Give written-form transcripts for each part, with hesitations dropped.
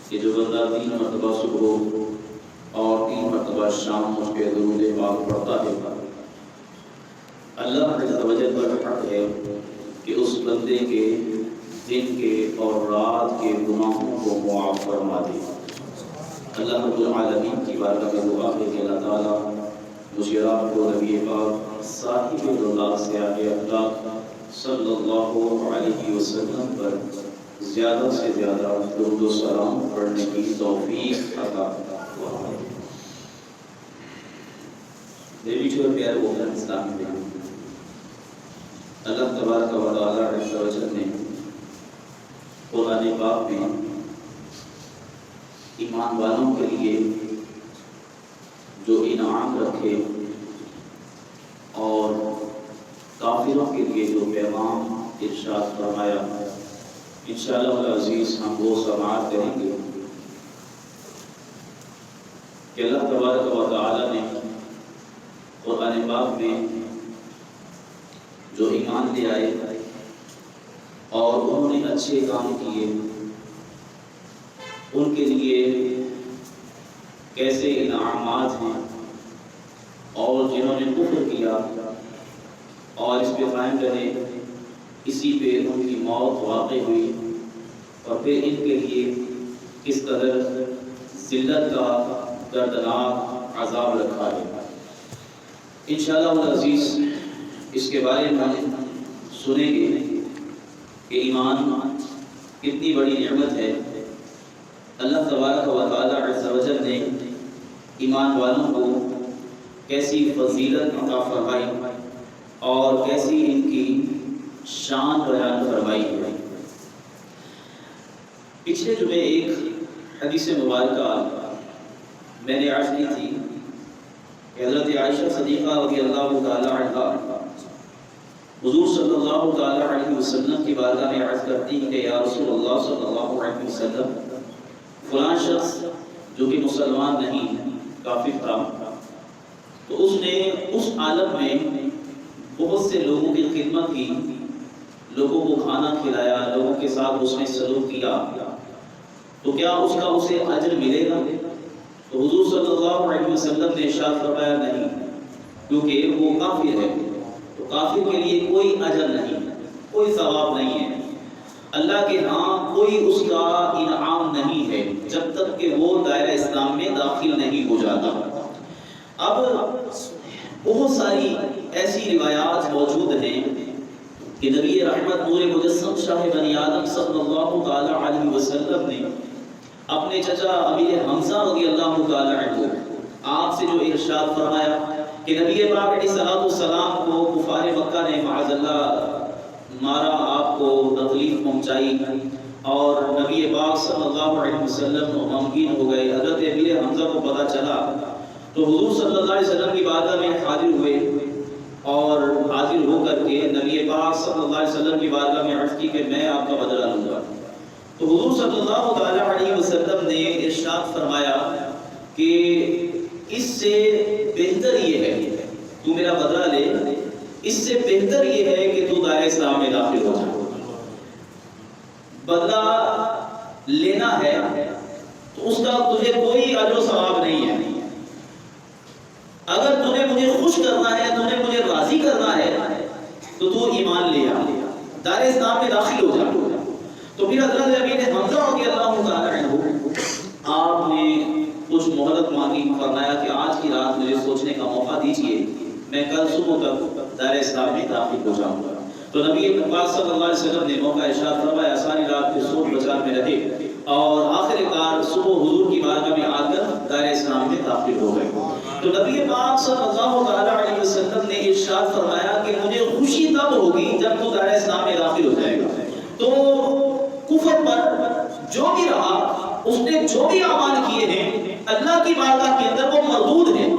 کہ جو بندہ 3 مرتبہ صبح اور 3 مرتبہ شام اس پہ درود پاک پڑھتا ہے، اللہ عز و جل پر حق ہے کہ اس بندے کے دن کے اور رات کے گناہوں کو معاف فرما دے۔ اللہ رب العالمین کی بارگاہ میں دعا ہے کہ اللہ تعالیٰ مجھے آپ کو نبی پاک صاحب اللہ سیاہ اخلاق صلی اللہ علیہ وسلم پر زیادہ سے زیادہ درود و سلام پڑھنے کی توفیق عطا فرمائے۔ میری چھوٹے پیارے محترم اسلامی بھائیوں، اللہ تبارک و تعالیٰ عز و جل نے قرآن پاک میں ایمان والوں کے لیے جو انعام رکھے اور کافروں کے لیے جو پیغام ارشاد فرمایا، انشاءاللہ العزیز ہم وہ سماعت کریں گے کہ اللہ تبارک و تعالیٰ نے قرآن پاک میں جو ایمان لے آئے اور انہوں نے اچھے کام کیے، ان کے لیے کیسے انعامات ہیں، اور جنہوں نے کفر کیا اور اس پہ قائم رہے، اسی پہ ان کی موت واقع ہوئی، اور پھر ان کے لیے کس قدر ذلت کا دردناک عذاب رکھا ہے۔ انشاءاللہ العزیز اس کے بارے میں سنیں گے کہ ایمان کتنی بڑی نعمت ہے۔ اللہ تبارک و تعالیٰ عز و جل نے ایمان والوں کو کیسی فضیلت عطا فرمائی اور کیسی ان کی شان بیان فرمائی ہے۔ پچھلے جمعے ایک حدیث مبارکہ میں نے عرض کی تھی کہ حضرت عائشہ صدیقہ رضی اللہ تعالی عنہا حضور صلی اللہ تعالی علیہ وسلم کی بارگاہ میں عرض کرتی ہیں کہ یا رسول اللہ صلی اللہ علیہ وسلم، فلاں شخص جو کہ مسلمان نہیں، کافر تھا، تو اس نے اس عالم میں بہت سے لوگوں کی خدمت کی، لوگوں کو کھانا کھلایا، لوگوں کے ساتھ اس نے سلوک کیا، تو کیا اس کا اسے اجر ملے گا؟ تو حضور صلی اللہ علیہ وسلم نے ارشاد فرمایا نہیں، کیونکہ وہ کافر ہے، تو کافر کے لیے کوئی اجر نہیں، کوئی ثواب نہیں ہے، اللہ کے ہاں کوئی اس کا انعام نہیں ہے جب تک کہ وہ دائرہ اسلام میں داخل نہیں ہو جاتا۔ اب بہت ساری ایسی روایات موجود ہیں کہ نبی رحمت نور مجسم شاہ بنی آدم صلی اللہ تعالی علیہ وسلم نے اپنے چچا امیر حمزہ رضی اللہ تعالی عنہ آپ سے جو ارشاد فرمایا کہ نبی پاک علیہ الصلوۃ والسلام کو کفار مکہ نے معاذ اللہ مارا، آپ کو تکلیف پہنچائی، اور نبی پاک صلی اللہ علیہ وسلم غمگین ہو گئے۔ حضرت امیر حمزہ کو پتہ چلا تو حضور صلی اللہ علیہ وسلم کی بارگاہ میں حاضر ہوئے، اور حاضر ہو کر کے نبی پاک صلی اللہ علیہ وسلم کی بارگاہ میں عرض کی کہ میں آپ کا بدلہ لوں گا۔ تو حضور صلی اللہ تعالی علیہ وسلم نے ارشاد فرمایا کہ اس سے بہتر یہ ہے تو میرا بدلہ لے، اس سے بہتر یہ ہے کہ تو دائرہ اسلام میں داخل ہو جائے۔ بدلہ لینا ہے تو اس کا تجھے کوئی اجر و ثواب نہیں ہے، اگر تجھے مجھے خوش کرنا ہے، تجھے مجھے راضی کرنا ہے تو تو ایمان لے آ، دائرہ اسلام میں داخل ہو جا۔ تو پھر حضرت امیر حمزہ رضی اللہ تعالی عنہ آپ نے کچھ مہلت مانگی، فرمایا کہ آج کی رات مجھے سوچنے کا موقع دیجیے، میں کل صبح تک دائرہ اسلام میں داخل ہو جاؤں گا۔ تو نبی پاک صلی اللہ علیہ وسلم نے موقع ارشاد فرمایا، ساری رات کے سوچ بچار میں رہے اور آخر کار صبح حضور کی بارگاہ میں آ کر دائرہ اسلام میں داخل ہو گئے۔ تو نبی پاک صلی اللہ تعالی علیہ وسلم نے ارشاد فرمایا کہ مجھے خوشی تب ہوگی جب تو دائرہ اسلام میں داخل ہو جائے گا۔ تو کفر پر جو بھی رہا، اس نے جو بھی اعمال کیے ہیں اللہ کی بارگاہ کے اندر وہ مردود ہیں،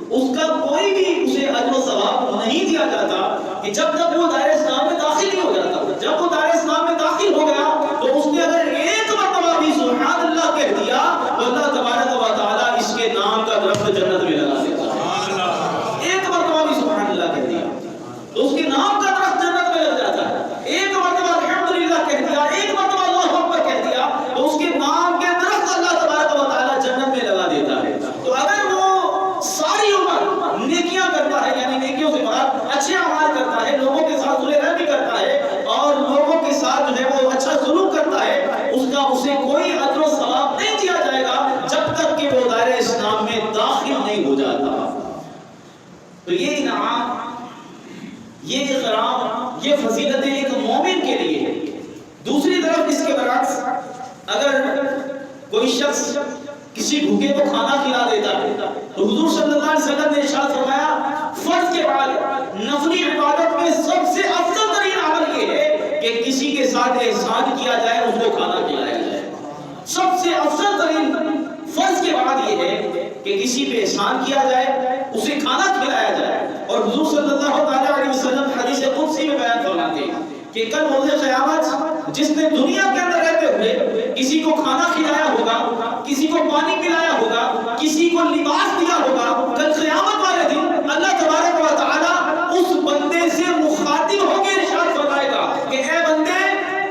اس کا کوئی بھی اسے اجر و ثواب نہیں دیا جاتا کہ جب تک وہ دائرہ اسلام میں داخل نہیں ہو جاتا۔ جب وہ دائرہ اسلام میں داخل ہو گیا تو اس نے اگر ایک مرتبہ بھی سبحان اللہ کہہ دیا تو اللہ تبارک و تعالیٰ اس کے نام کا درخت جنت میں لگا دیتا ہے۔ ایک مرتبہ بھی سبحان اللہ کہہ دیا تو اس کے نام کا درخت جنت میں لگ جاتا ہے۔ ایک مرتبہ الحمدللہ کہہ دیا، ایک مرتبہ اللہ اکبر کہہ دیا تو اس کے نام کے درخت اللہ یہ فضیلت ایک مومن کے لیے ہے۔ دوسری طرف اس کے برعکس اگر کوئی شخص کسی بھوکے کو کھانا کھلا دیتا ہے تو حضور صلی اللہ علیہ وسلم نے ارشاد فرمایا فرض کے بعد نفلی عبادت میں سب سے افضل ترین عمل یہ ہے کہ کسی کے ساتھ احسان کیا جائے، اس کو کھانا کھلایا جائے۔ سب سے افضل ترین فرض کے بعد یہ ہے کہ کسی پہ احسان کیا جائے، اسے کھانا کھلایا جائے۔ اور حضور صلی اللہ علیہ وسلم حدیث قدسی میں بیان فرماتے ہیں کہ کل روز قیامت جس نے دنیا کے اندر رہتے ہوئے کسی کو کھانا کھلایا ہوگا، کسی کو پانی پلایا ہوگا، کسی کو لباس دیا ہوگا، کل قیامت والے دن اللہ تبارک و تعالی اس بندے سے مخاطب ہو کے ارشاد فرمائے گا کہ اے بندے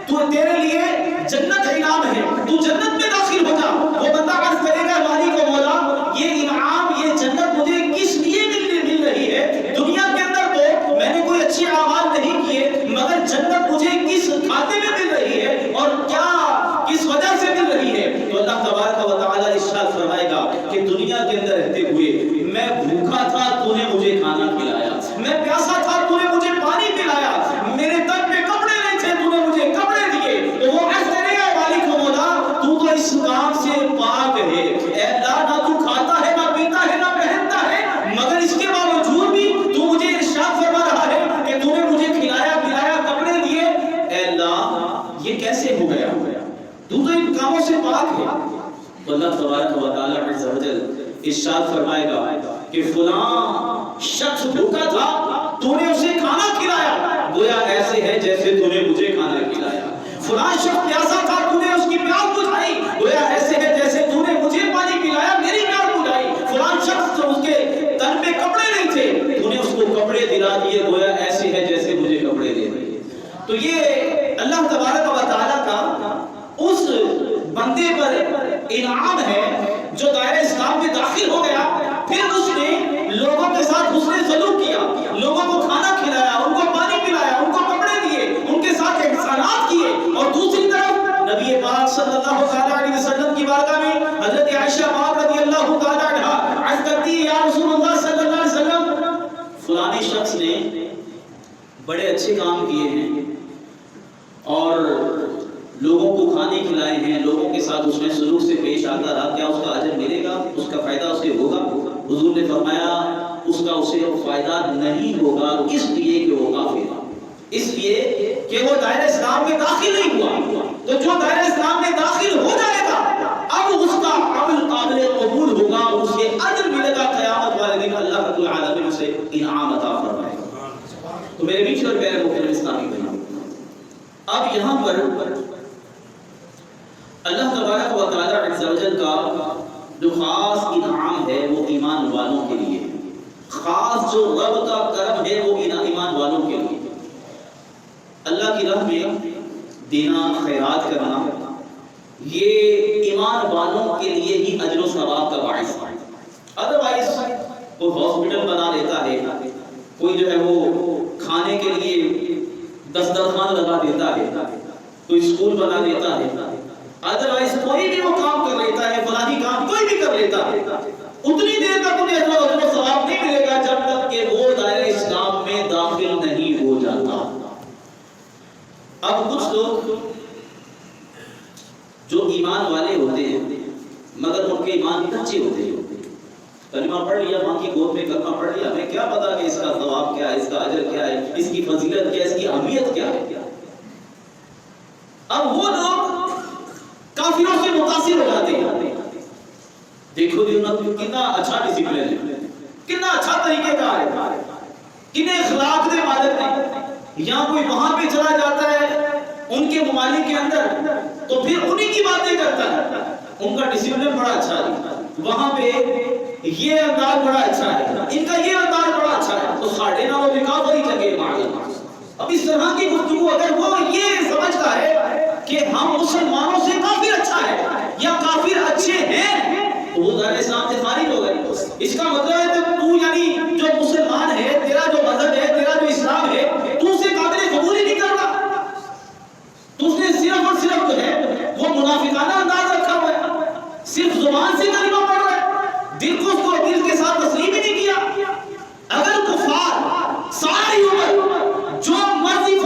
تو تیرے لیے جنت انعام ہے، تو جنت میں داخل ہو جا۔ وہ بندہ عرض کرے گا مالک و مولا یہ انعام، یہ جنت مجھے کس لیے مل رہی ہے؟ دنیا کے اندر تو میں نے کوئی اچھے اعمال نہیں کیے، مگر جنت مجھے کس کھاتے میں مل رہی ہے اور کیا کس وجہ سے مل رہی ہے؟ تو اللہ تبارک و تعالی ارشاد فرمائے گا کہ دنیا کے اندر رہتے ہوئے میں بھوکا تھا، تو نے مجھے کھانا کھلایا، میں پیاسا تھا، تو نے مجھے پانی پلایا، میرے تن پہ کپڑے نہیں تھے، تو نے مجھے کپڑے دیے۔ تو وہ عرض کرے گا مالک و مولا تو تو اس کام سے پاک ہے، اے اللہ نہ تو کھاتا ہے، نہ پیتا ہے، نہ پہنتا ہے، مگر اس کے باوجود بھی تو مجھے ارشاد فرما رہا ہے کہ تو نے مجھے کھلایا پلایا، کپڑے دیے۔ اے اللہ یہ کیسے ہو گیا؟ تو ان کاموں سے پاک ہے۔ تو اللہ تبارک و تعالی عز و جل ارشاد فرمائے گا کہ فلاں شخص بھوکا تھا، تو نے اسے کھانا کھلایا، گویا ایسے ہے جیسے تو نے مجھے کھانا کھلایا۔ فلاں شخص پیاسا تھا، تو نے اس کی پیاس بجھائی، گویا ایسے ہے جیسے تو نے مجھے پانی پلایا، میری پیاس بجھائی۔ فلاں شخص تو اس کے تن میں کپڑے نہیں تھے، تو نے اس کو کپڑے دلا دیے، گویا ایسے ہے جیسے مجھے کپڑے دے دیے۔ تو یہ اللہ تبارک و تعالیٰ کا اس بندے پر انعام ہے جو دائرہ اسلام میں داخل ہو گیا، پھر اس نے لوگوں کے ساتھ حسن سلوک کیا، لوگوں کو کھانا کھلایا، ان کو پانی پلایا، ان کو کپڑے دیے، ان کے ساتھ احسانات کیے۔ اور دوسری طرف نبی پاک صلی اللہ علیہ وسلم کی بارگاہ میں حضرت عائشہ پاک رضی اللہ تعالی عنہا عرض کرتی ہے یا رسول اللہ صلی اللہ علیہ وسلم فلانے شخص نے بڑے اچھے کام کیے ہیں اور لوگوں کو کھانے کھلائے ہیں، لوگوں کے ساتھ اس نے سلوک سے پیش آتا رہا، کیا اس کا اجر ملے گا؟ اس کا فائدہ اسے ہوگا؟ حضور نے فرمایا اس کا اسے فائدہ نہیں ہوگا، اس لیے کہ وہ کافر تھا، اس لیے کہ وہ دائرہ اسلام میں داخل نہیں ہوا۔ تو جو دائرہ اسلام میں داخل ہو جائے گا اب اس کا عمل قابل قبول ہوگا، اسے اجر ملے گا، قیامت والے دن اللہ رب العالمین اسے انعام عطا فرمائے گا۔ تو میرے بیچ اور پیارے محترم اسلامی بھائیو، اب یہاں پر اللہ تبارک و تعالی عز و جل کا جو خاص انعام ہے وہ ایمان والوں کے لیے، خاص جو رب کا کرم ہے وہ ایمان والوں کے لیے۔ اللہ کی راہ میں دینا، خیرات کرنا، یہ ایمان والوں کے لیے ہی اجر و ثواب کا باعث ہے۔ ادروائز کوئی ہاسپٹل بنا لیتا ہے، کوئی جو ہے وہ کھانے کے لیے دسترخوان لگا دیتا ہے، کوئی اسکول بنا دیتا ہے، ادروائز کوئی بھی وہ کام کر لیتا ہے، فلانی کام کوئی بھی کر لیتا ہے، اتنی دیر تک انہیں اجر و ثواب نہیں ملے گا جب تک کہ وہ دائرہ اسلام میں داخل نہیں ہو جاتا۔ اب کچھ لوگ جو ایمان والے ہوتے ہیں مگر ان کے ایمان کچے ہوتے ہیں، کلمہ پڑھ لیا، ماں کی گود میں کلمہ پڑھ لیا، ہمیں کیا پتا کہ اس کا ثواب کیا ہے، اس کا اجر کیا ہے، اس کی فضیلت کیا ہے، اس کی اہمیت کیا ہے۔ اب وہ لوگ کافروں سے متاثر ہو جاتے ہیں، دیکھو کتنا اچھا ڈسپلن ہے، کتنا اچھا طریقہ کار ہے، کتنے اخلاق کے مالک ہیں۔ یہاں کوئی وہاں پہ چلا جاتا ہے ان کے ممالک کے اندر تو پھر انہی کی باتیں کرتا ہے، ان کا ڈسپلن بڑا اچھا ہے، وہاں پہ یہ انداز بڑا اچھا ہے، ان کا یہ انداز بڑا اچھا ہے، تو ساڑھے نہ وہ بکافری جگہ معلوم۔ اب اس طرح کی گفتگو اگر وہ یہ سمجھتا ہے کہ ہم مسلمانوں سے کافر اچھا ہے یا کافر اچھے ہیں تو وہ دائرہ اسلام سے خارج ہو گئے۔ اس کا مطلب ہے کہ تو یعنی جو مسلمان ہے، تیرا جو مذہب ہے، تیرا جو اسلام ہے، تو اسے قابل قبول ہی نہیں کر رہا، تو اس نے صرف اور صرف جو ہے وہ منافقانہ انداز رکھا ہوا ہے، صرف زبان سے کلمہ پڑھ رہا ہے، دل کو اس کو دل کے ساتھ تسلیم ہی نہیں کیا۔ اگر کفار ساری عمر جو مرضی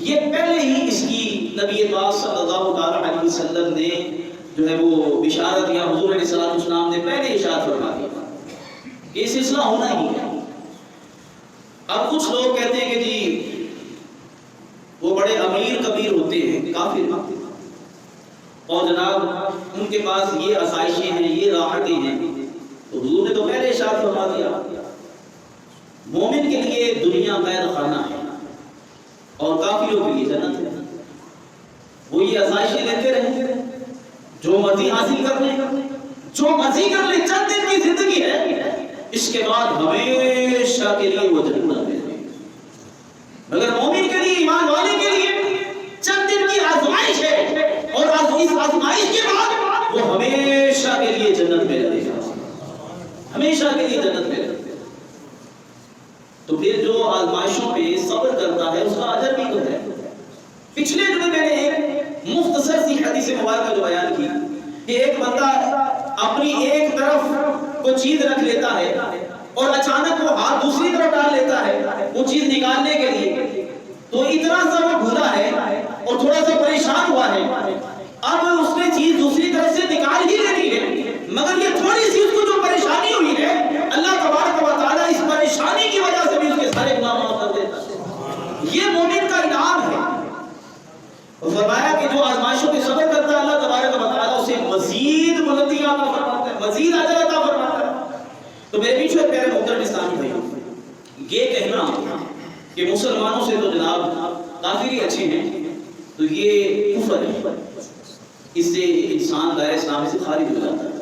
یہ پہلے ہی اس کی نبی پاک صلی اللہ علیہ وسلم نے جو ہے وہ بشارت یا حضور علیہ السلام نے پہلے ارشاد فرما دیا کہ یہ سلسلہ ہونا ہی ہے۔ اب کچھ لوگ کہتے ہیں کہ جی وہ بڑے امیر کبیر ہوتے ہیں کافر، اور جناب ان کے پاس یہ آسائشیں ہیں، یہ راحتیں ہیں، تو حضور نے تو پہلے ارشاد فرما دیا مومن کے لیے دنیا قید خانہ ہے اور کافروں کے لیے جنت ہے۔ وہ یہ آسائشیں لیتے رہیں، جو مرضی حاصل کر لیں، جو مرضی کر لیں، چند دن کی زندگی ہے، اس کے بعد ہمیشہ کے لیے وہ جنت ہے۔ مگر مومن کے لیے، ایمان والے کے لیے چند دن کی آزمائش ہے، اور اس آزمائش کے بعد وہ ہمیشہ کے لیے جنت میں رہے گا، ہمیشہ کے لیے جنت میں رہے گا۔ تو پھر جو آزمائشوں پہ صبر کرتا ہے اس کا اجر بھی تو ہے۔ پچھلے جو میں نے ایک مختصر سی حدیث مبارکہ جو بیان کی کہ ایک بندہ اپنی ایک طرف کو چیز رکھ لیتا ہے اور اچانک وہ ہاتھ دوسری طرف ڈال لیتا ہے وہ چیز نکالنے کے لیے، تو اتنا سا وہ بھولا ہے اور تھوڑا سا پریشان ہوا ہے، اب اس نے چیز دوسری طرف سے نکال ہی لینی ہے، مگر یہ تھوڑی سی اس کو جو پریشانی ہوئی ہے، اللہ تبارک و تعالیٰ اس پریشانی کی وجہ سے بھی اس کے سارے گناہ معاف کر دیتا ہے۔ یہ مومن کا انعام ہے۔ اور فرمایا کہ جو آزمائشوں پہ صبر کرتا ہے اللہ تبارک و تعالیٰ اسے مزید بلندی عطا فرماتا ہے، مزید اجر عطا فرماتا ہے۔ تو میرے پیچھے پیارے محترم اسلامی بھائیوں، یہ کہنا کہ مسلمانوں سے تو جناب کافر ہی اچھے ہیں، تو یہ کفر ہے، اس سے انسان دائرہ اسلام سے خارج ہو جاتا ہے۔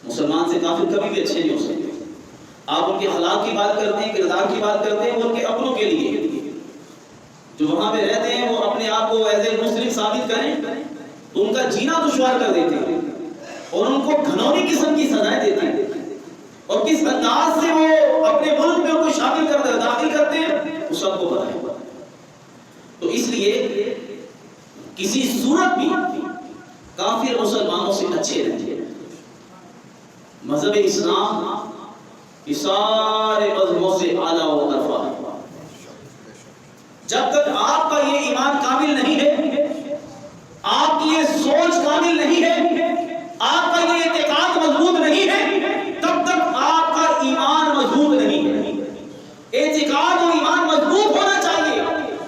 مسلمان سے کافر کبھی بھی اچھے نہیں ہو سکتے۔ آپ ان کے اخلاق کی بات کرتے ہیں، کردار کی بات کرتے ہیں، وہ ان کے اپنوں کے لیے جو وہاں پہ رہتے ہیں وہ اپنے آپ کو ایز اے مسلم ثابت کریں تو ان کا جینا دشوار کر دیتے ہیں اور ان کو گھنوری قسم کی سزائیں دیتے ہیں، اور کس انداز سے وہ اپنے ملک میں ان کو شامل کرتے ہیں، داخل کرتے ہیں، وہ سب کو پتہ ہے۔ تو اس لیے کسی صورت بھی کافر مسلمانوں سے اچھے رہتے ہیں۔ مذہب اسلام کی سارے مذہبوں سے اعلیٰ و ارفع ہے۔ جب تک آپ کا یہ ایمان کامل نہیں ہے، آپ کی یہ سوچ کامل نہیں ہے، آپ کا یہ اعتقاد مضبوط نہیں ہے، تب تک آپ کا ایمان مضبوط نہیں ہے۔ اعتقاد اور ایمان مضبوط ہونا چاہیے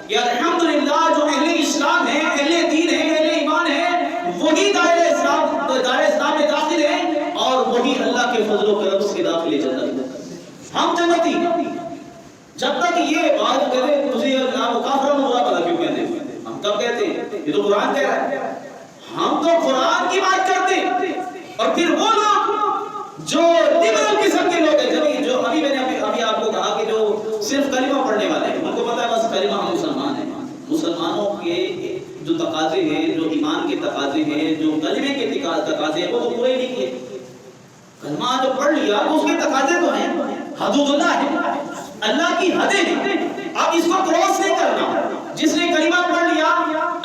کہ الحمدللہ جو اہل اسلام ہیں، اہل دین ہیں، اہل ایمان ہیں، وہی دائرہ اسلام میں داخل ہیں اور وہی اللہ کے فضل و کرم سے داخل جنت۔ ہم جنتی جب تک یہ بات کریں تجھے نام کافروں میں برا بلا کیوں کہتے ہیں؟ ہم کب کہتے ہیں؟ یہ تو قرآن کہہ رہا ہے۔ ہم تو قرآن کی بات کرتے ہیں، اور پھر وہ لوگ جو لبرل قسم کے لوگ ہیں، جو ابھی میں نے ابھی آپ کو کہا کہ جو صرف کلمہ پڑھنے والے ہیں، ان کو پتہ ہے بس کلمہ ہم مسلمان ہیں۔ مسلمانوں کے جو تقاضے ہیں، جو ایمان کے تقاضے ہیں، جو کلمے کے تقاضے ہیں، وہ تو پورے نہیں کیے۔ کلمہ جو پڑھ لیا تو اس کے تقاضے تو ہیں، حدود اللہ ہے، اللہ کی حدیں ہیں، اب اس کو کراس نہیں کرنا۔ جس نے کلمہ پڑھ لیا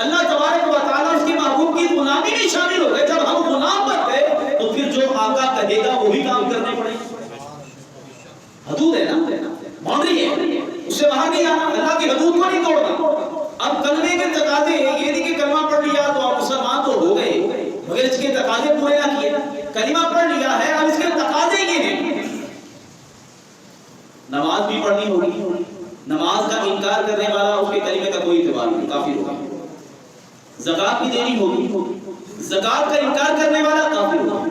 اللہ تبارک و تعالیٰ اس کے محبوب کی غلامی میں شامل ہو گئے۔ جب ہم غلام بن گئے تو پھر جو آقا کہے گا وہی کام کرنے پڑے۔ حدود ہے نا، باؤنڈری ہے، اس سے باہر نہیں آنا، اللہ کی حدود کو نہیں توڑنا۔ اب کلمے کے تقاضے یہ نہیں کہ کلمہ پڑھ لیا تو آپ مسلمان تو ہو گئے مگر اس کے تقاضے پورے نہ کیے۔ کلمہ پڑھ لیا ہے، اب اس کے تقاضے یہ ہیں، نماز بھی پڑھنی ہوگی، نماز کا انکار کرنے والا اس کے کلمے کا کوئی اعتبار نہیں، کافر ہوگا۔ زکات بھی دینی ہوگی، زکات کا انکار کرنے والا کافر ہوگا۔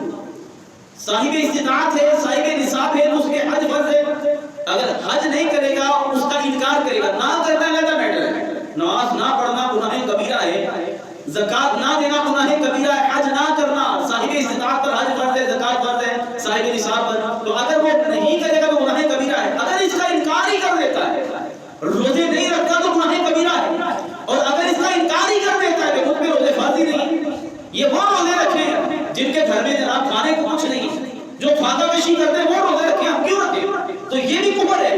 صاحب استطاعت ہے، صاحب نصاب ہے، اس کے حج فرض ہے، اگر حج نہیں کرے گا اس کا انکار کرے گا، نہ کرنا زیادہ میٹر ہے۔ نماز نہ پڑھنا گناہ کبیرہ ہے، زکات نہ دینا گناہ کبیرہ ہے، حج نہ کرنا، صاحب استطاعت پر حج فرض ہے، زکات فرض ہے، صاحب نصاب پر، تو اگر وہ نہیں کرے گا تو گناہ کبیرہ ہے۔ اگر اس کا انکار ہی کر دیتا ہے، روزے نہیں رکھتا تو گناہ کبیرہ ہے، اور اگر اس کا انکار ہی کر دیتا ہے کہ مجھ پہ روزے فرض ہی نہیں، یہ وہ روزے رکھے جن کے گھر میں جناب کھانے کو کچھ نہیں، جو فاقہ کشی کرتے ہیں وہ روزے رکھے، ہم کیوں رکھیں؟ تو یہ بھی کفر ہے،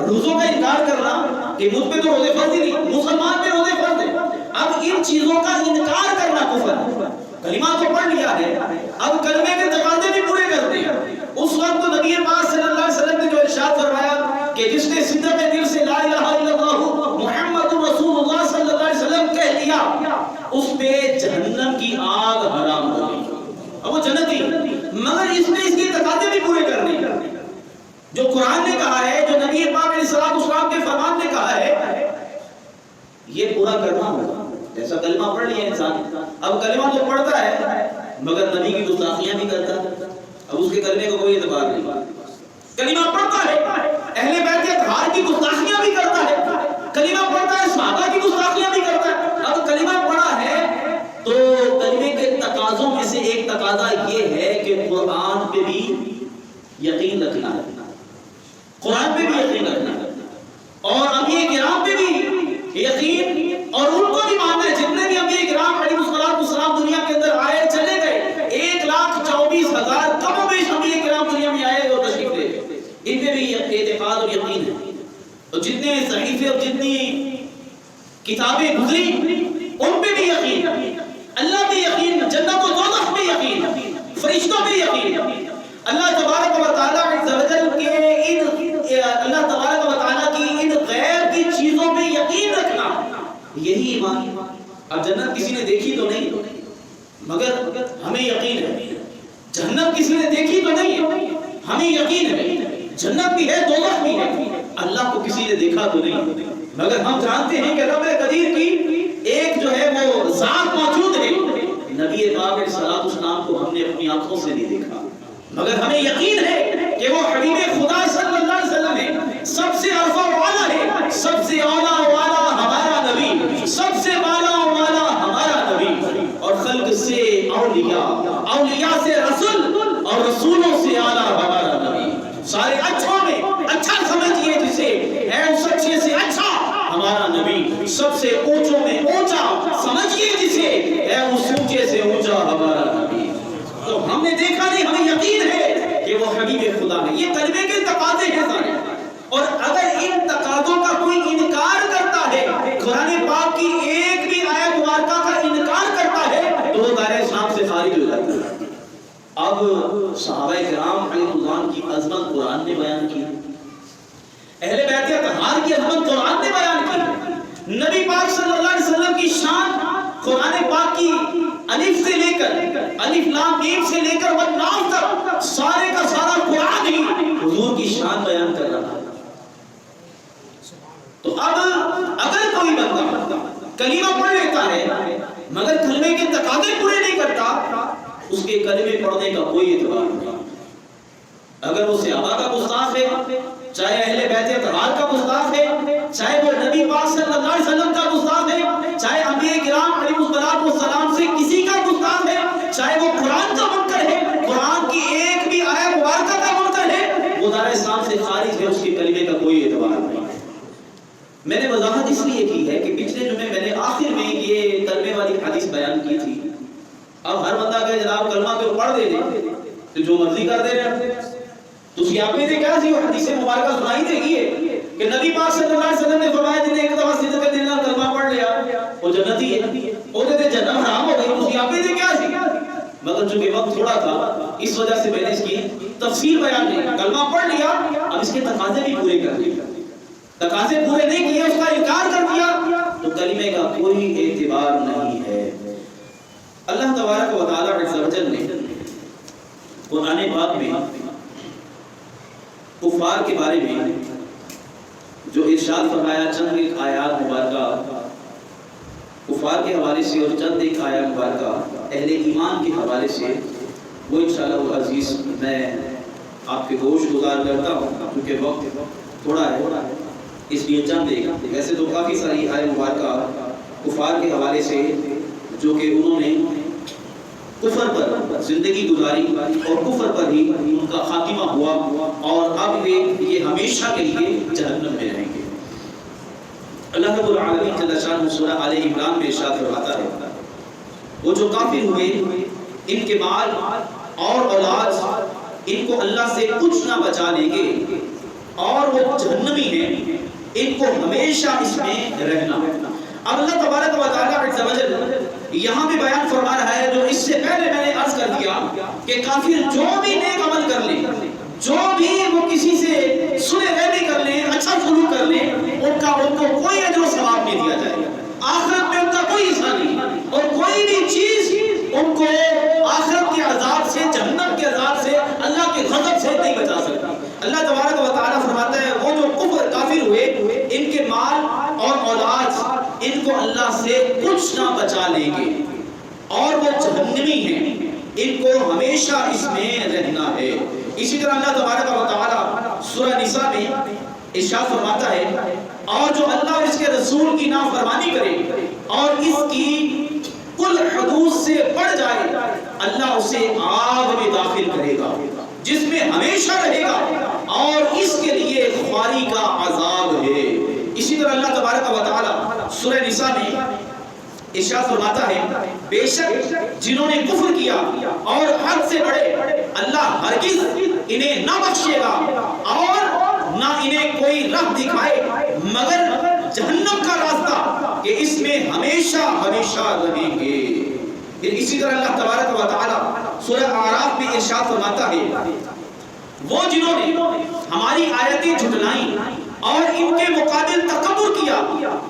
روزوں کا انکار کرنا کہ مجھ پہ تو روزے فرض ہی نہیں، مسلمان پہ روزے فرض ہے۔ اب ان چیزوں کا انکار کرنا کفر ہے۔ کلمہ تو پڑھ لیا ہے، اب کلمے کے تقاضے بھی پورے کرتے ہیں، اس وقت برا کرنا ہوگا. ایسا کلمہ پڑھ لیا انسان, اب کلمہ تو پڑھتا ہے مگر نبی کی گستاخیاں بھی کرتا ہے, اب اس کے کلمے کو کوئی اعتبار نہیں. کلمہ پڑھتا ہے اہل بیت اطہار کی گستاخیاں بھی کرتا ہے, کلمہ پڑھتا ہے صحابہ کی گستاخیاں بھی کرتا ہے. اب کلمہ پڑھا ہے تو کلمے کے تقاضوں میں سے ایک تقاضا یہ ہے کہ قرآن پہ بھی یقین رکھنا ہے, قرآن پہ بھی یقین رکھنا ہے, اور انبیاء کرام پہ بھی یقین, اور ان کو بھی ماننا ہے جتنے بھی انبیاء کرام علیہ السلام دنیا کے اندر آئے چلے گئے, 1,24,000 کم و بیش انبیاء کرام دنیا میں آئے اور تشریف لے گئے, ان پہ بھی اعتقاد اور یقین ہے. اور جتنے صحیفے اور جتنی کتابیں گزری ان پہ بھی یقین, اللہ پہ یقین, جنت و دوزخ پہ یقین, فرشتوں پہ یقین, اللہ تبارک و تعالیٰ عز و جل کے اللہ تبارک و تعالیٰ کی ان غیب کی چیزوں پہ یقین رکھنا, یہی ایمان. اب جنت کسی نے دیکھی تو نہیں مگر ہمیں یقین ہے, جہنم کسی نے دیکھی تو نہیں ہمیں یقین ہے, جنت بھی ہے دوزخ بھی ہے, اللہ کو کسی نے دیکھا تو نہیں مگر ہم جانتے ہیں کہ رب قدیر کی ایک جو ہے وہ ذات موجود ہے. نبی پاک علیہ السلام کو ہم نے اپنی آنکھوں سے نہیں دیکھا مگر ہمیں یقین ہے کہ وہ حبیب خدا صلی اللہ علیہ وسلم ہے, سب سے ارفع والا ہے, سب سے اعلیٰ والا ہمارا نبی, سب سے بالا والا ہمارا نبی, اور خلق سے اولیاء, اولیاء سے رسول, اور رسولوں سے اعلیٰ ہمارا نبی. سارے اچھوں میں اچھا سمجھئے جسے ہے اس اچھے سے اچھا ہمارا نبی, سب سے اونچوں میں اونچا سمجھئے جسے ہے اس اونچے سے اونچا ہمارا نبی. تو ہم نے دیکھا نہیں, ہمیں یقین ہے کہ وہ حبیب خدا ہے. یہ کلمے کے تقاضے ہیں سارے, اور اگر ان تقاضوں کا کوئی انکار کرتا ہے, قرآن پاک کی ایک بھی آیت مبارکہ کا انکار کرتا ہے تو وہ دائرہ اسلام سے خارج ہو جاتا ہے. اب صحابہ کرام علیہ الرضوان کی عظمت قرآن نے بیان کی, اہل بیت اطہار کی عظمت قرآن نے بیان کی, نبی پاک صلی اللہ علیہ وسلم کی شان قرآن پاک کی الف سے لے کر الف لام میم سے لے کر والناس تک سارے کا سارا قرآن ہی حضور کی شان بیان کر رہا ہے. تو اب اگر کوئی بندہ کلمہ پڑھ لیتا ہے مگر کلمے کے تقاضے پورے نہیں کرتا, اس کے کلمے پڑھنے کا کوئی اعتبار نہیں. اگر وہ صحابہ کا گستاخ ہے, چاہے اہل بیت اطہار کا گستاخ ہے, چاہے وہ نبی پاک صلی اللہ علیہ وسلم کا گستاخ ہے, چاہے انبیاء کرام علیہ السلام سے کسی کا گستاخ ہے, چاہے وہ قرآن کا منکر ہے, قرآن کی ایک بھی آیت مبارکہ کا منکر ہے, وہ دائرہ اسلام سے خارج ہے, اس کے کلمے کا کوئی اعتبار نہیں. میں نے وضاحت اس لیے کی ہے کہ پچھلے جمعے میں نے آخر میں یہ کلمے والی حدیث بیان کی تھی. اب ہر بندہ کہے جناب کلمہ تو پڑھ دے دے تو جو مرضی کر دے رہے تو سیاپے سے کیا سی وہ حدیث مبارکہ سنائی دے گی ہے کہ نبی پاک صلی اللہ علیہ وسلم نے فرمایا جن نے ایک دفعہ صدق دل کلمہ پڑھ لیا وہ جنتی ہے, وہ تے جنت حرام ہو گئی, تو سیاپے سے کیا سی. مگر چونکہ وقت تھوڑا تھا اس وجہ سے میں نے اس کی تفصیل بیان نہیں. کلمہ پڑھ لیا, اب اس کے تقاضے بھی پورے کر لیے, تقاضے پورے نہیں کیے, اس کا انکار کر دیا تو کلمے کا کوئی اعتبار نہیں ہے. اللہ تبارک و تعالیٰ عز و جل نے قرآن پاک میں کفار کے بارے میں جو ارشاد فرمایا, چند ایک آیات مبارکہ کفار کے حوالے سے اور چند ایک آیات مبارکہ اہل ایمان کے حوالے سے, وہ انشاءاللہ عزیز میں آپ کے گوش گزار کرتا ہوں کیونکہ وقت تھوڑا ہے, اس لیے چند ایک, ویسے تو کافی ساری آیات مبارکہ کفار کے حوالے سے جو کہ انہوں نے کفر پر زندگی گزاری اور کفر پر ہی ان کا خاتمہ ہوا, اور اب یہ ہمیشہ کے لیے جہنم میں رہیں گے. اللہ رب العالمین جل شانہ سورہ آل عمران میں ارشاد فرماتا ہے, وہ جو کافر ہوئے ان کے مال اور اولاد ان کو اللہ سے کچھ نہ بچا لیں گے, اور وہ جہنمی ہیں, ان کو ہمیشہ اس میں رہنا. اب اللہ تبارک و تعالیٰ عز و جل یہاں بھی بیان فرما رہا ہے, جو اس سے پہلے میں نے عرض کر دیا کہ کافر جو بھی نیک عمل کر لیں, جو بھی وہ کسی سے سنے غیبی کر لیں, اچھا سلوک کر لیں, ان کو کوئی اجر و ثواب نہیں دیا جائے گا. آخرت میں ان کا کوئی حصہ نہیں, اور کوئی بھی چیز ان کو آخرت کے عذاب سے, جہنم کے عذاب سے, اللہ کے غضب سے نہیں بچا سکتا. اللہ تبارک و تعالیٰ فرماتا ہے, وہ جو کفر کافر ہوئے ان کے مال اور اولاد ان کو اللہ اللہ سے کچھ نہ بچا لیں گے اور وہ جہنمی ہیں، ان کو ہمیشہ اس میں رہنا ہے۔ اسی طرح اللہ تبارک و تعالی سورہ نساء میں ارشاد فرماتا ہے، اور جو اللہ اور اس کے رسول کی نافرمانی کرے اور اس کی کل حدود سے بڑھ جائے، اللہ اسے آگ میں داخل کرے گا جس میں ہمیشہ رہے گا اور اس کے لیے خواری کا عذاب ہے۔ اسی طرح اللہ تبارک و تعالی سورہ نساء میں ارشاد فرماتا ہے، بے شک جنہوں نے کفر کیا اور حد سے بڑھے، اللہ ہرگز انہیں نہ بخشے گا اور نہ انہیں کوئی راہ دکھائے مگر جہنم کا راستہ کہ اس میں ہمیشہ ہمیشہ رہیں گے۔ پھر اسی طرح اللہ تبارک و تعالی سورہ اعراف میں ارشاد فرماتا ہے، وہ جنہوں نے ہماری آیتیں جھٹلائیں اور ان کے مقابل تکبر کیا،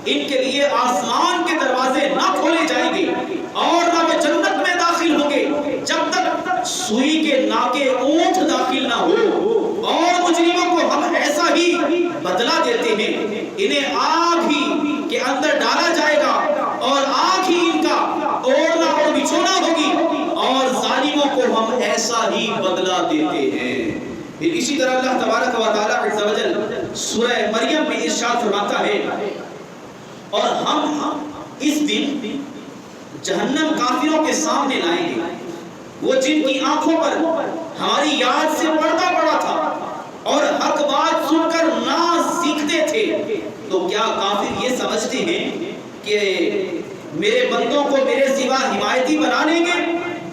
ان کے لیے آسمان کے دروازے نہ کھولے جائیں گے اور نہ وہ جنت میں داخل ہوں گے جب تک سوئی کے ناکے اونٹ داخل نہ ہو، اور مجرموں کو ہم ایسا ہی بدلہ دیتے ہیں، انہیں آگ ہی کے اندر ڈالا جائے گا اور آگ ہی ان کا اوڑھنا اور بچھونا ہوگی، اور ظالموں کو ہم ایسا ہی بدلہ دیتے ہیں۔ پھر اسی طرح اللہ تبارک و تعالی عز و جل سورہ مریم میں ارشاد فرماتا ہے، اور ہم اس دن جہنم کافروں کے سامنے لائیں گے، وہ جن کی آنکھوں پر ہماری یاد سے پردہ پڑا تھا اور حق بات سن کر نہ سیکھتے تھے، تو کیا کافر یہ سمجھتے ہیں کہ میرے بندوں کو میرے سوا حمایتی بنا لیں گے؟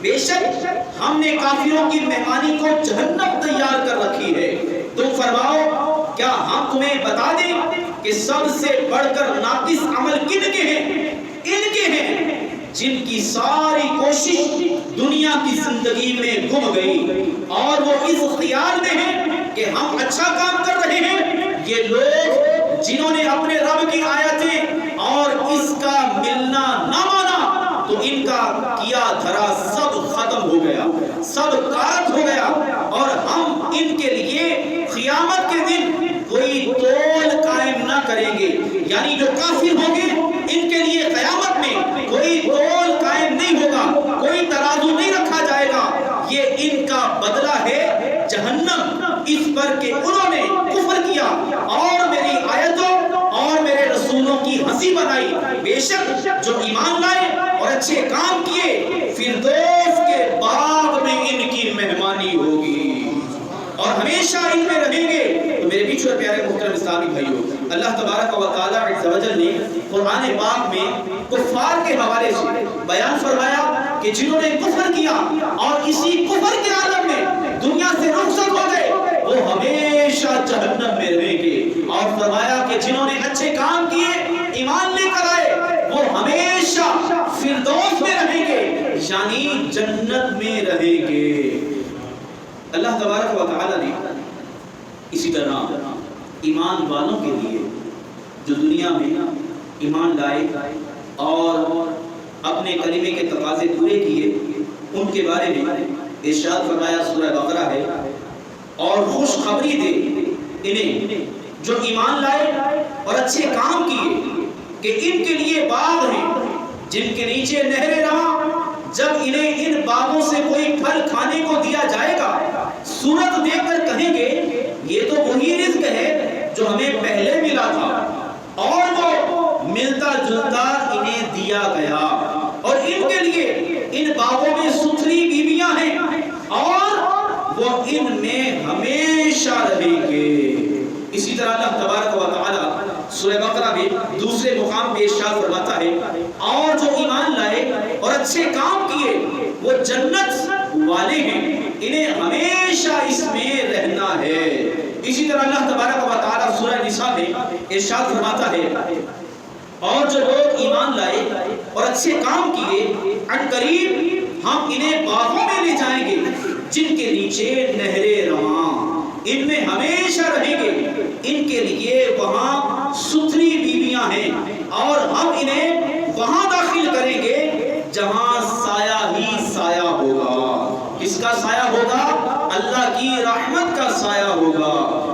بے شک ہم نے کافروں کی مہمانی کو جہنم تیار کر رکھی ہے۔ تم فرماؤ کیا ہم تمہیں بتا دیں کہ سب سے بڑھ کر ناقص عمل کن کے ہیں؟ ان کے ہیں جن کی ساری کوشش دنیا کی زندگی میں گم گئی اور وہ اس خیال میں ہیں کہ ہم اچھا کام کر رہے ہیں۔ یہ لوگ جنہوں نے اپنے رب کی آیتیں اور اس کا ملنا نہ مانا، تو ان کا کیا دھرا سب ختم ہو گیا، سب غارت ہو گیا، اور ہم ان کے لیے قیامت کے دن کوئی تول قائم نہ کریں گے۔ یعنی جو کافر ہوں گے ان کے لیے قیامت میں کوئی تول قائم نہیں ہوگا، کوئی ترازو نہیں رکھا جائے گا۔ یہ ان کا بدلہ ہے جہنم، اس پر کہ انہوں نے کفر کیا اور میری آیتوں اور میرے رسولوں کی ہنسی بنائی۔ بے شک جو ایمان لائے اور اچھے کام کیے، فردوس کے باغ میں ان کی مہمانی ہوگی اور ہمیشہ ان میں رہیں گے۔ تو میرے بیچ اور پیارے محترم اسلامی بھائیوں، اللہ تبارک و تعالی عز و جل نے قرآن پاک میں کفار کے حوالے سے بیان فرمایا کہ جنہوں نے کفر کیا اور اسی کفر کے عالم میں دنیا سے رخصت ہو گئے، وہ ہمیشہ جہنم میں رہیں گے، اور فرمایا کہ جنہوں نے اچھے کام کیے، ایمان لے کر آئے، وہ ہمیشہ فردوس میں رہیں گے، یعنی جنت میں رہیں گے۔ اللہ تبارک و تعالی نے اسی طرح ایمان والوں کے لیے جو دنیا میں ایمان لائے اور اپنے کلمے کے تقاضے پورے کیے، ان کے بارے میں ارشاد فرمایا، سورہ بقرہ ہے، اور خوشخبری دے انہیں جو ایمان لائے اور اچھے کام کیے کہ ان کے لیے باغ ہیں جن کے نیچے نہریں رواں، جب انہیں ان باغوں سے کوئی پھل کھانے کو دیا جائے گا، صورت دیکھ کر کہیں گے یہ تو وہی رزق ہے جو ہمیں پہلے ملا تھا، اور وہ ملتا جلتا انہیں دیا گیا، اور ان کے لیے ان باغوں میں ستھری بیویاں ہیں اور وہ ان میں ہمیشہ رہیں گے۔ اسی طرح اللہ تبارک و تعالی سورہ بقرہ میں دوسرے مقام پہ ارشاد فرماتا ہے، اور جو ایمان لائے اور اچھے کام کیے وہ جنت والے ہیں، انہیں ہمیشہ اس میں رہنا ہے۔ اسی طرح اللہ تبارک و تعالی سورہ نساء میں ارشاد فرماتا ہے، اور جو لوگ ایمان لائے اور اچھے کام کیے، ان قریب ہم انہیں باغوں میں لے جائیں گے جن کے نیچے نہریں رواں، ان میں ہمیشہ رہیں گے، ان کے لیے وہاں ستھری بیویاں ہیں، اور ہم انہیں وہاں داخل کریں گے جہاں سایہ ہی سایہ ہوگا۔ کس کا سایہ ہوگا؟ اللہ کی رحمت کا سایہ ہوگا۔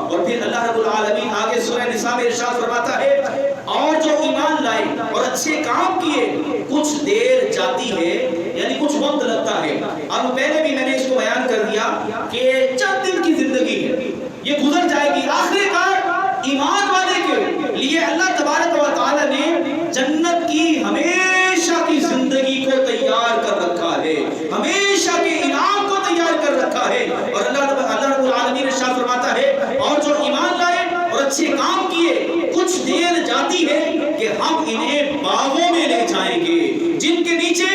اور پھر اللہ رب العالمین آگے سورہ نساء میں ارشاد فرماتا ہے، اور جو ایمان لائے اور اچھے کام کیے کچھ دیر جاتی ہے، یعنی کچھ وقت لگتا ہے. اب پہلے بھی میں نے اس کو بیان کر دیا کہ چند دن کی زندگی ہے، یہ گزر جائے گی. آخر کار ایمان والے کے لیے اللہ تبارک و تعالی نے جنت کی ہمیشہ کی زندگی کو تیار کر رکھا ہے، ہمیشہ کے انعام کو تیار کر رکھا ہے. اور اللہ رب العالمین ارشاد فرماتا ہے اور جو ایمان لائے اور اچھے کام کیے کچھ دیر جاتی ہے کہ ہم انہیں باغوں میں لے جائیں گے جن کے نیچے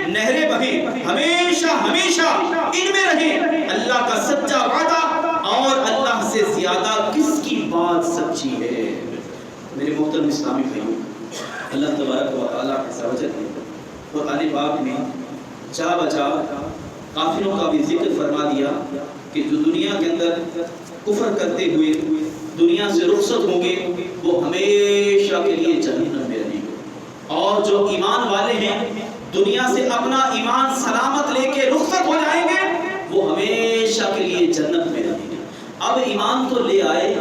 نہریں بہیں، ہمیشہ ہمیشہ ان میں رہیں. اللہ کا سچا وعدہ اور اللہ سے زیادہ کس کی بات سچی ہے؟ میرے محترم اسلامی بھائیوں، اللہ تبارک و تعالیٰ عز و جل نے قرآن پاک میں جا بجا کافروں کا بھی ذکر فرما دیا کہ جو دنیا کے اندر کفر کرتے ہوئے دنیا سے رخصت ہوں گے وہ ہمیشہ کے لیے جہنم میں رہیں گے، اور جو ایمان والے ہیں دنیا سے اپنا ایمان سلامت لے کے رخصت ہو جائیں گے وہ ہمیشہ کے لیے جنت میں رہیں گے. اب ایمان تو لے آئے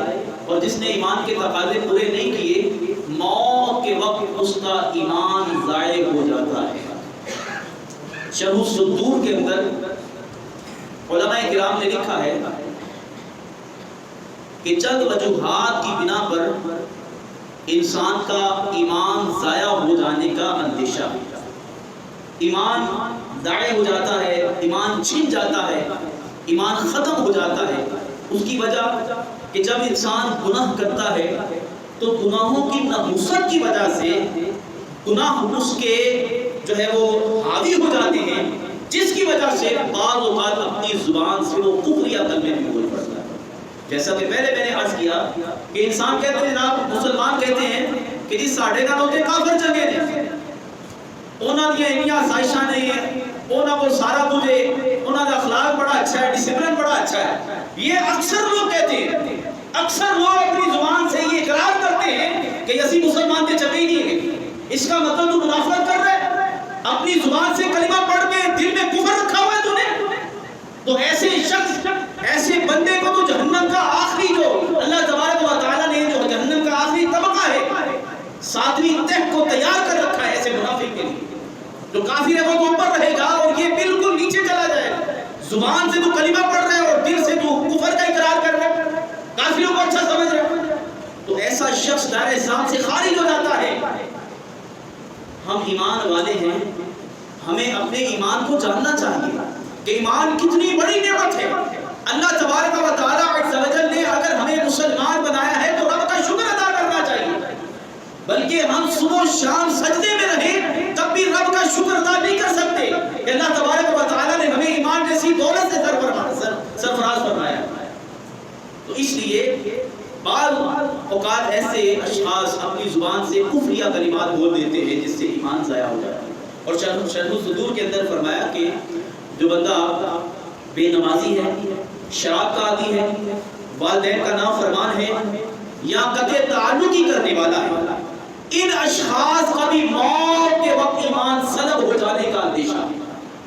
اور جس نے ایمان کے تقاضے پورے نہیں کیے موت کے وقت اس کا ایمان ضائع ہو جاتا ہے. شرح الصدور کے اندر علماء کرام نے لکھا ہے کہ چند وجوہات کی بنا پر انسان کا ایمان ضائع ہو جانے کا اندیشہ ہے. ایمان ضائع ہو جاتا ہے، ایمان چھن جاتا ہے، ایمان ختم ہو جاتا ہے. اس کی وجہ کہ جب انسان گناہ کرتا ہے تو گناہوں کی نحوست کی وجہ سے گناہ اس کے جو ہے وہ حاوی ہو جاتے ہیں، جس کی وجہ سے بعض اوقات اپنی زبان سے وہ کفر یا کلمے بھی بول پڑتا ہے. جیسا کہ پہلے میں نے عرض کیا کہ انسان کہتے ہیں، جناب مسلمان کہتے ہیں کہ جی ساڑھے نہ ہوتے کافر چنگے نے، اونا دیا انیا سائشہ نہیں ہے، اونا وہ سارا مجھے، اونا دا اخلاق بڑا اچھا ہے، ڈسپلن بڑا اچھا ہے. یہ اکثر لوگ کہتے ہیں، اکثر لوگ اپنی زبان سے یہ اقرار کرتے ہیں کہ اسی مسلمان کے چکے ہی نہیں ہیں. اس کا مطلب تو منافقت کر رہے ہیں، اپنی زبان سے کلمہ پڑھ کے دل میں کفر رکھا ہوا ہے تو نے. تو ایسے شخص، ایسے بندے کو تو جہنم کا آخری جو اللہ تبارک و تعالیٰ نے جو جہنم کا آخری طبقہ ہے، ساتویں تہ کو تیار کر رکھا ہے ایسے منافق کے لیے. جو کافر ہے وہ تو اوپر رہے گا اور یہ بالکل نیچے چلا جائے گا. زبان سے تو کلمہ پڑھ رہے اور دل سے تو کفر کا اقرار کر رہے، کافروں کو اچھا سمجھ رہے، تو ایسا شخص دائرہ اسلام سے خارج ہو جاتا ہے. ہم ایمان والے ہیں، ہمیں اپنے ایمان کو جاننا چاہیے کہ ایمان کتنی بڑی نعمت ہے. اللہ تبارک و تعالیٰ عز و جل نے اگر ہمیں مسلمان بنایا ہے تو رب کا شکر ادا کرنا چاہیے. بلکہ ہم صبح و شام سجدے میں رہیں تب بھی رب کا شکر ادا نہیں کر سکتے کہ اللہ تبارک و تعالیٰ نے ہمیں ایمان جیسی دولت سے سرفراز فرمایا. تو اس لیے بعض اوقات ایسے اشخاص اپنی زبان سے کفریہ کلمات بول دیتے ہیں جس سے ایمان ضائع ہو جاتا ہے. اور شرح الصدور کے اندر فرمایا کہ جو بندہ بے نمازی ہے، شراب کا عادی ہے، والدین کا نافرمان ہے یا قطع تعلق ہی کرنے والا ہے، ان اشخاص کا بھی موت کے وقت ایمان سلب ہو جانے کا اندیشہ ہے.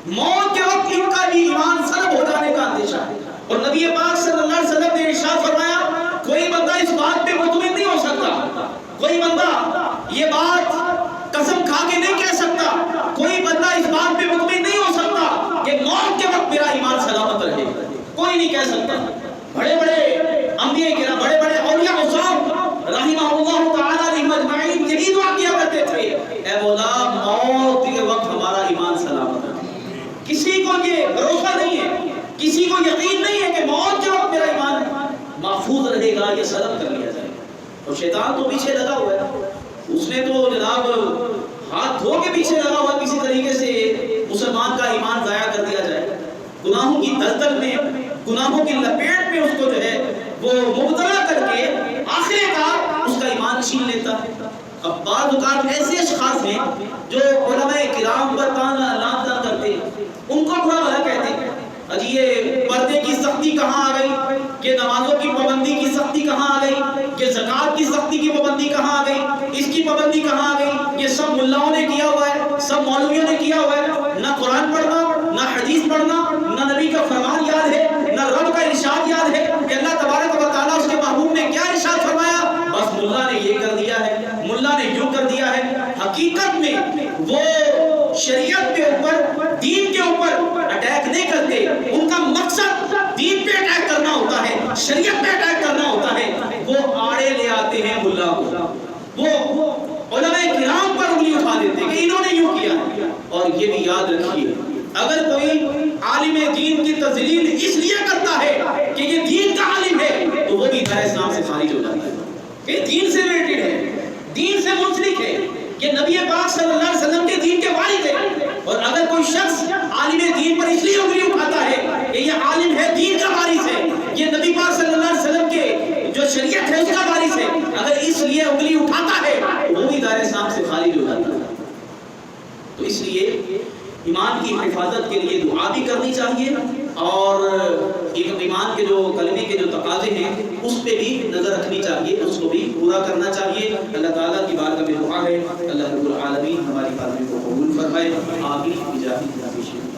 موت کے وقت ان کا بھی ایمان سلب ہو جانے کا اندیشہ ہے. اور نبی پاک صلی اللہ علیہ وسلم نے ارشاد فرمایا کوئی بندہ اس بات پہ مطمئن نہیں ہو سکتا، کوئی بندہ یہ بات قسم کھا کے نہیں کہہ سکتا، کوئی بندہ اس بات پہ مطمئن نہیں ہو سکتا کہ موت کے وقت میرا ایمان سلامت رہے. کوئی نہیں کہہ سکتا. بڑے بڑے انبیاء کرام، بڑے بڑے اولیاء اعظم رحمہ اللہ تعالی علیہم اجمعین یہی دعا کیا کرتے تھے، اے مولا موت کے وقت ہمارا ایمان سلامت رہے. کسی کو یہ بھروسہ نہیں ہے، کسی کو یقین نہیں ہے کہ موت کے وقت میرا ایمان محفوظ رہے گا، یہ سلب کر لیا جائے. اور شیطان تو پیچھے لگا ہوا ہے، اس نے تو جناب ہاتھ دھو کے پیچھے لگا ہوا کسی طریقے سے مسلمان کا ایمان ضائع کر دیا جائے. گناہوں کی دلدل میں، گناہوں کی لپیٹ میں اس کو جو ہے وہ مبتلا کر کے آخر کار اس کا ایمان چھین لیتا ہے. اب بعض اوقات ایسے اشخاص ہیں جو علماء کرام پر لعن کرتے ہیں، ان کو برا بھلا کہتے ہیں. اجی یہ پردے کی سختی کہاں آ گئی، یہ نمازوں کی پابندی کی سختی کہاں آ گئی، یہ زکوٰۃ کی سختی کی پابندی کہاں آ گئی، اس کی پابندی کہاں آ گئی. یہ سب ملاؤں نے کیا ہوا ہے، سب مولویوں نے کیا ہوا ہے. نہ قرآن پڑھنا، نہ حدیث پڑھنا، نہ نبی کا فرمان یاد ہے، نہ رب کا ارشاد یاد ہے کہ اللہ تبارک و تعالیٰ اس کے محبوب نے کیا ارشاد فرمایا. بس ملا نے یہ کر دیا ہے، ملا نے یوں کر دیا ہے. حقیقت میں وہ شریعت کے اوپر، دین کے اوپر اٹیک نہیں کرتے. ان کا مقصد دین پہ اٹیک کرنا ہوتا ہے، شریعت پہ اٹیک کرنا ہوتا ہے. وہ آڑے لے آتے ہیں ملا کو، وہ علماء کرام پر انگلی اٹھا دیتے کہ انہوں نے یوں کیا ہے. اور یہ بھی یاد رکھیے، اگر کوئی عالم دین کی تذلیل اس لیے کرتا ہے کہ یہ دین کا عالم ہے تو وہ بھی دار اسلام سے خارج ہو جاتا ہے. یہ دین سے ریلیٹڈ ہے، دین سے منسلک ہے، یہ نبی پاک صلی اللہ علیہ وسلم کے دین کے وارث ہے. اور اگر کوئی شخص عالم دین پر اس لیے انگلی اٹھاتا ہے کہ یہ عالم ہے، دین کا وارث ہے، یہ نبی پاک صلی اللہ علیہ وسلم کے جو شریعت ہے اس کا وارث ہے، اگر اس لیے انگلی اٹھاتا ہے تو وہ بھی دار اسلام سے خارج ہو جاتا ہے. تو اس لیے ایمان کی حفاظت کے لیے دعا بھی کرنی چاہیے، اور ایمان کے جو کلمے کے جو تقاضے ہیں اس پہ بھی نظر رکھنی چاہیے، اس کو بھی پورا کرنا چاہیے. اللہ تعالیٰ کی بارگاہ میں دعا ہے اللہ رب العالمین ہماری باتیں کو قبول فرمائے. آمین بجاہ النبی.